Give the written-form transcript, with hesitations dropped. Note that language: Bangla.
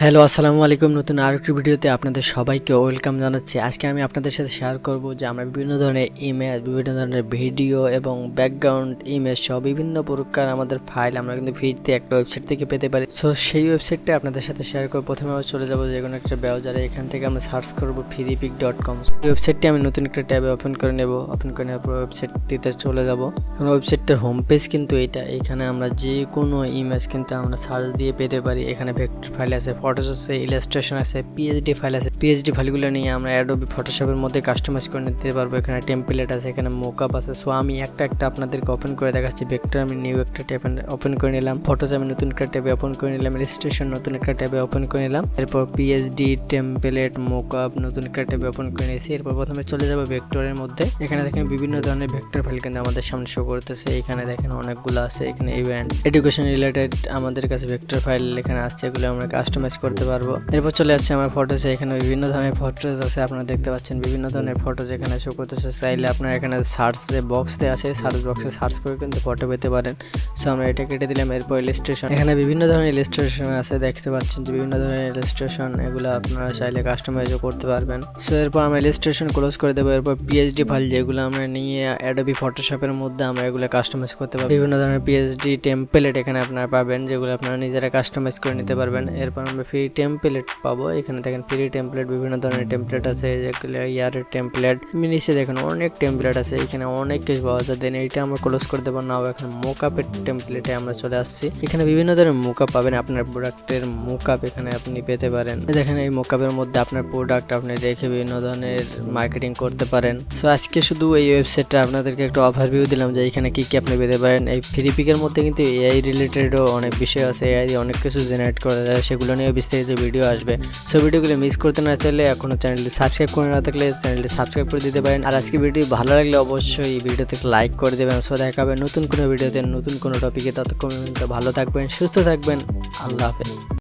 হ্যালো আসসালামু আলাইকুম। নতুন আরেকটি ভিডিওতে আপনাদের সবাইকে ওয়েলকাম জানাচ্ছি। আজকে আমি আপনাদের সাথে শেয়ার করব যে আমরা বিভিন্ন ধরনের ইমেজ, বিভিন্ন ধরনের ভিডিও এবং ব্যাকগ্রাউন্ড ইমেজ সহ বিভিন্ন প্রকার আমাদের ফাইল আমরা কিন্তু ফ্রিতে একটা ওয়েবসাইট থেকে পেতে পারি। সো সেই ওয়েবসাইটটা আপনাদের সাথে শেয়ার করব। প্রথমে আমরা চলে যাব যে কোনো একটা ব্রাউজারে, এখান থেকে আমরা সার্চ করব freepik.com। এই ওয়েবসাইটটি আমি নতুন একটা ট্যাবে ওপেন করে নেব। ওপেন করে নেওয়ার পর ওয়েবসাইটটিতে চলে যাব। এখন ওয়েবসাইটটার হোম পেজ কিন্তু এটা। এখানে আমরা যে কোনো ইমেজ কিন্তু আমরা সার্চ দিয়ে পেতে পারি। এখানে ভেক্টর ফাইল আছে, ফটোস আছে, ইলাস্ট্রেশন আছে, পিএইচডি ফাইল আছে। পিএইচডি ফাইলগুলো নিয়ে আমরা অ্যাডোবি ফটোশপের মধ্যে কাস্টমাইজ করে নিতে পারবো। এখানে টেমপ্লেট আছে, এখানে মোকআপ আছে। সো আমি একটা আপনাদেরকে ওপেন করে দেখাচ্ছি। ভেক্টর আমি নিউ একটা ট্যাব ওপেন করে নিলাম, ফটোস আমি নতুন একটা ট্যাবে ওপেন করে নিলাম, ইলাস্ট্রেশন নতুন একটা ট্যাবে ওপেন করে নিলাম, এরপর পিএইচডি, টেমপ্লেট, মোকআপ নতুন একটা ট্যাবে ওপেন করে নিয়েছি। এরপর প্রথমে চলে যাবো ভেক্টরের মধ্যে। এখানে দেখেন বিভিন্ন ধরনের ভেক্টর ফাইল কিন্তু আমাদের সামনে শো করতেছে। এখানে দেখেন অনেকগুলো আছে। এখানে ইভেন্ট, এডুকেশন রিলেটেড আমাদের কাছে ভেক্টর ফাইল এখানে আসছে, এগুলো আমরা কাস্টমাইজ করতে পারবো। এরপর চলে আসছে আমার ফটোসে। এখানে বিভিন্ন ধরনের ফটোস আছে, আপনারা দেখতে পাচ্ছেন বিভিন্ন ধরনের ফটোস এখানে শো করতেছে। চাইলে আপনারা এখানে সার্চ যে বক্স দেওয়া আছে, সার্চ বক্সে সার্চ করে কিন্তু ফটো পেতে পারেন। সো আমরা এটা কেটে দিলাম। এরপর ইলাস্ট্রেশন, এখানে বিভিন্ন ধরনের ইলাস্ট্রেশন আছে, দেখতে পাচ্ছেন যে বিভিন্ন ধরনের ইলাস্ট্রেশন, এগুলো আপনারা চাইলে কাস্টমাইজও করতে পারবেন। সো এরপর আমরা ইলাস্ট্রেশন ক্লোজ করে দেবো। এরপর পিএইচডি ফাইল যেগুলো আমরা নিয়ে অ্যাডোবি ফটোশপের মধ্যে আমরা এগুলো কাস্টমাইজ করতে পারবো। বিভিন্ন ধরনের পিএইচডি টেমপ্লেট এখানে আপনারা পাবেন, যেগুলো আপনারা নিজেরা কাস্টমাইজ করে নিতে পারবেন। এরপর আমরা ফ্রি টেমপ্লেট পাবো। এখানে দেখেন ফ্রি টেমপ্লেট, বিভিন্ন ধরনের টেমপ্লেট আছে, যেগুলো ইয়ারের টেমপ্লেট। নিচে দেখেন অনেক টেমপ্লেট আছে, এখানে অনেক কিছু পাওয়া যায়। দেন এইটা আমরা ক্লোজ করে দেবো। নাও এখন মোকআপের টেমপ্লেটে আমরা চলে আসছি। এখানে বিভিন্ন ধরনের মোকআপ পাবেন, আপনার প্রোডাক্টের মোকআপ এখানে আপনি পেতে পারেন। দেখেন এই মোকআপের মধ্যে আপনার প্রোডাক্ট আপনি রেখে বিভিন্ন ধরনের মার্কেটিং করতে পারেন। সো আজকে শুধু এই ওয়েবসাইটটা আপনাদেরকে একটা ওভারভিউ দিলাম যে এখানে কি কি আপনি পেতে পারেন। এই ফ্রিপিকের মধ্যে কিন্তু এআই রিলেটেডও অনেক বিষয় আছে, এআই দিয়ে অনেক কিছু জেনারেট করা যায়, সেগুলো নিয়ে বিস্তারিত ভিডিও আসবে। সো ভিডিওগুলো মিস করতে না চাইলে এখনো চ্যানেলটি সাবস্ক্রাইব করে না থাকলে চ্যানেলটি সাবস্ক্রাইব করে দিতে পারেন। আর আজকে ভিডিও ভালো লাগলে অবশ্যই ভিডিওতে লাইক করে দেবেন। সো দেখা হবে নতুন কোনো ভিডিওতে, নতুন কোনো টপিকে। ততক্ষণ ভালো থাকবেন, সুস্থ থাকবেন। আল্লাহ হাফেজ।